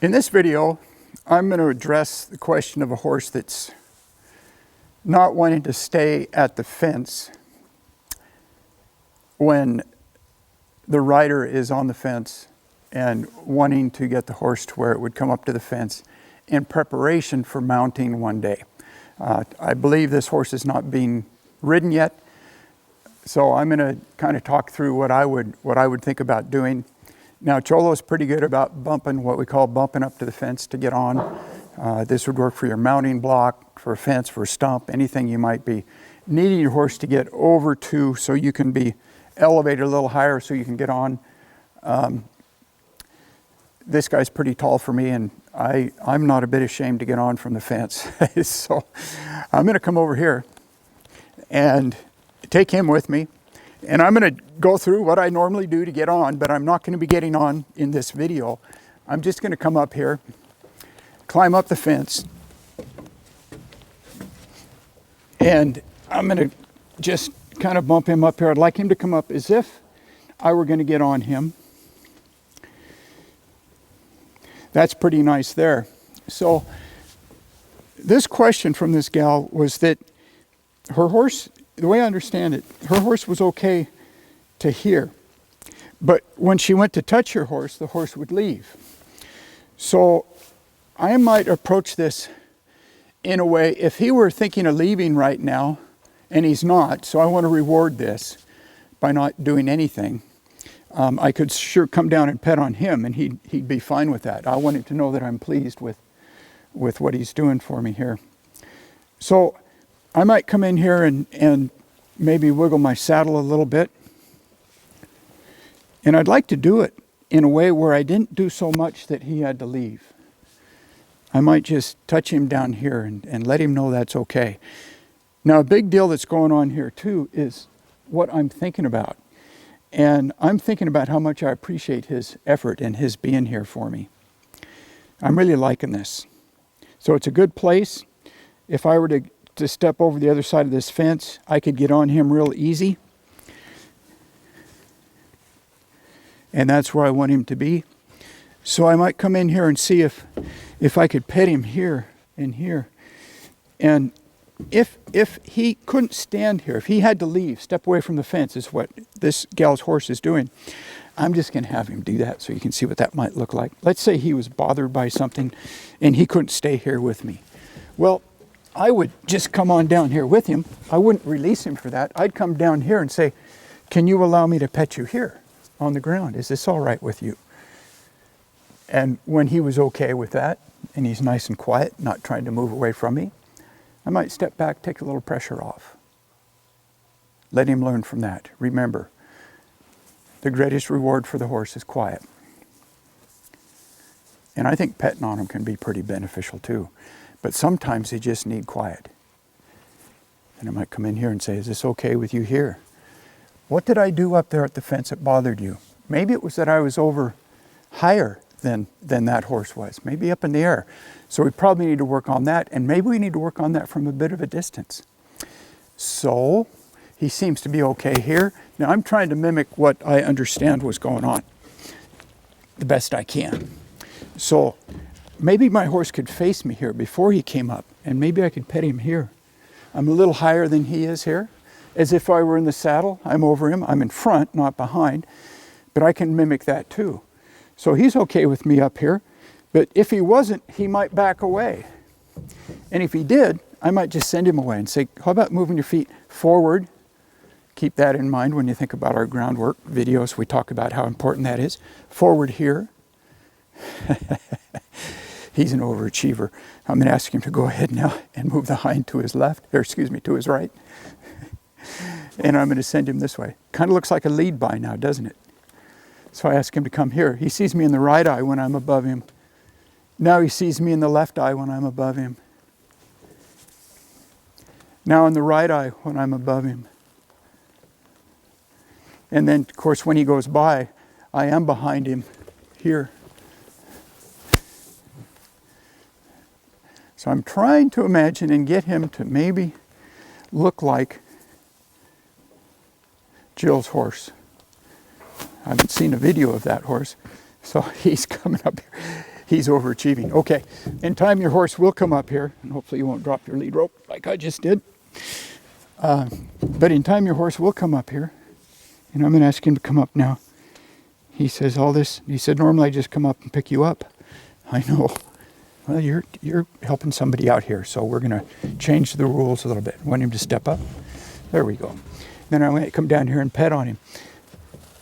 In this video, I'm going to address the question of a horse that's not wanting to stay at the fence when the rider is on the fence and wanting to get the horse to where it would come up to the fence in preparation for mounting one day. I believe this horse is not being ridden yet, so I'm going to kind of talk through what I would think about doing. Now, Cholo's pretty good about bumping, what we call bumping up to the fence to get on. This would work for your mounting block, for a fence, for a stump, anything you might be needing your horse to get over to so you can be elevated a little higher so you can get on. This guy's pretty tall for me, and I'm not a bit ashamed to get on from the fence. So I'm going to come over here and take him with me. And I'm going to go through what I normally do to get on, but I'm not going to be getting on in this video. I'm just going to come up here, climb up the fence, and I'm going to just kind of bump him up here. I'd like him to come up as if I were going to get on him. That's pretty nice there. So this question from this gal was that her horse, the way I understand it, her horse was okay to here. But when she went to touch her horse, the horse would leave. So I might approach this in a way, if he were thinking of leaving right now, and he's not, so I want to reward this by not doing anything. I could sure come down and pet on him, and he'd be fine with that. I want him to know that I'm pleased with what he's doing for me here. So I might come in here and maybe wiggle my saddle a little bit. And I'd like to do it in a way where I didn't do so much that he had to leave. I might just touch him down here and let him know that's okay. Now, a big deal that's going on here too is what I'm thinking about. And I'm thinking about how much I appreciate his effort and his being here for me. I'm really liking this. So it's a good place. If I were to step over the other side of this fence, I could get on him real easy. And that's where I want him to be. So I might come in here and see if I could pet him here and here. And if he couldn't stand here, if he had to leave, step away from the fence is what this gal's horse is doing, I'm just going to have him do that so you can see what that might look like. Let's say he was bothered by something and he couldn't stay here with me. Well, I would just come on down here with him. I wouldn't release him for that. I'd come down here and say, can you allow me to pet you here on the ground? Is this all right with you? And when he was okay with that, and he's nice and quiet, not trying to move away from me, I might step back, take a little pressure off. Let him learn from that. Remember, the greatest reward for the horse is quiet. And I think petting on him can be pretty beneficial too. But sometimes they just need quiet. And I might come in here and say, is this okay with you here? What did I do up there at the fence that bothered you? Maybe it was that I was over higher than that horse was. Maybe up in the air. So we probably need to work on that. And maybe we need to work on that from a bit of a distance. So he seems to be okay here. Now I'm trying to mimic what I understand was going on the best I can. So maybe my horse could face me here before he came up, and maybe I could pet him here. I'm a little higher than he is here. As if I were in the saddle, I'm over him. I'm in front, not behind, but I can mimic that too. So he's okay with me up here, but if he wasn't, he might back away. And if he did, I might just send him away and say, how about moving your feet forward? Keep that in mind when you think about our groundwork videos. We talk about how important that is. Forward here. He's an overachiever. I'm going to ask him to go ahead now and move the hind to his left, or excuse me, to his right. And I'm going to send him this way. Kind of looks like a lead by now, doesn't it? So I ask him to come here. He sees me in the right eye when I'm above him. Now he sees me in the left eye when I'm above him. Now in the right eye when I'm above him. And then, of course, when he goes by, I am behind him here. So I'm trying to imagine and get him to maybe look like Jill's horse. I haven't seen a video of that horse, so he's coming up here. He's overachieving. Okay, in time your horse will come up here, and hopefully you won't drop your lead rope like I just did. But in time your horse will come up here, and I'm going to ask him to come up now. He says all this. He said, normally I just come up and pick you up. I know. Well, you're helping somebody out here, so we're going to change the rules a little bit. Want him to step up? There we go. Then I might come down here and pet on him.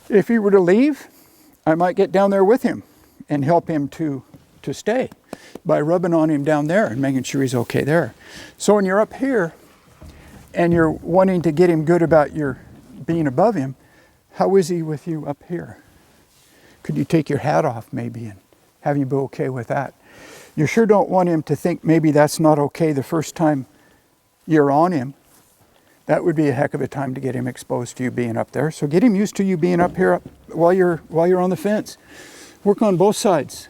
If he were to leave, I might get down there with him and help him to stay by rubbing on him down there and making sure he's okay there. So when you're up here and you're wanting to get him good about your being above him, how is he with you up here? Could you take your hat off maybe and have him be okay with that? You sure don't want him to think maybe that's not okay the first time you're on him. That would be a heck of a time to get him exposed to you being up there. So get him used to you being up here while you're on the fence. Work on both sides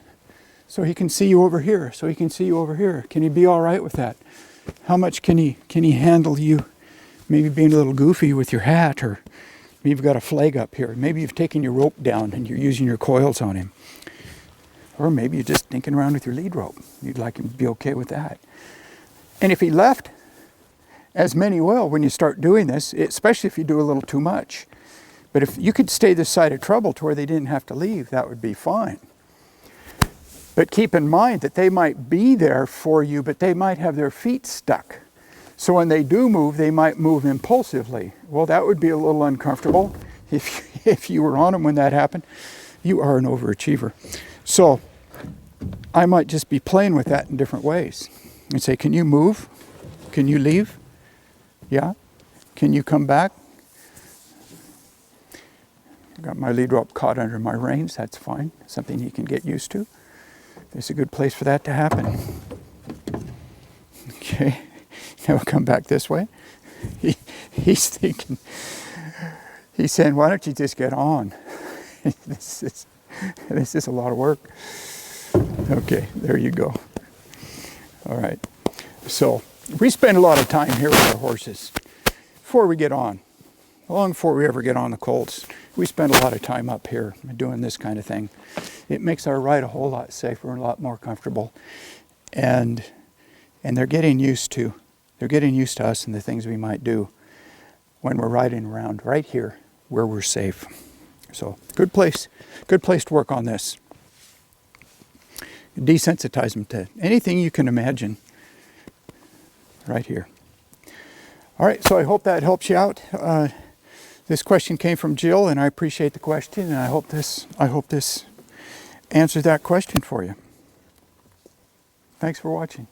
so he can see you over here, so he can see you over here. Can he be all right with that? How much can he handle you maybe being a little goofy with your hat, or maybe you've got a flag up here. Maybe you've taken your rope down and you're using your coils on him. Or maybe you're just dinking around with your lead rope. You'd like him to be okay with that. And if he left, as many will when you start doing this, especially if you do a little too much. But if you could stay this side of trouble to where they didn't have to leave, that would be fine. But keep in mind that they might be there for you, but they might have their feet stuck. So when they do move, they might move impulsively. Well, that would be a little uncomfortable if you were on them when that happened. You are an overachiever. So I might just be playing with that in different ways and say, can you move? Can you leave? Yeah? Can you come back? Got my lead rope caught under my reins. That's fine. Something he can get used to. There's a good place for that to happen. Okay. Now we'll come back this way. He's thinking, he's saying, why don't you just get on? This is a lot of work. Okay, there you go. All right. So we spend a lot of time here with our horses before we get on. Long before we ever get on the colts, we spend a lot of time up here doing this kind of thing. It makes our ride a whole lot safer and a lot more comfortable. And they're getting used to us and the things we might do when we're riding around right here where we're safe. So good place to work on this. Desensitize them to anything you can imagine right here. All right, so I hope that helps you out. This question came from Jill, and I appreciate the question, and I hope this answers that question for you. Thanks for watching.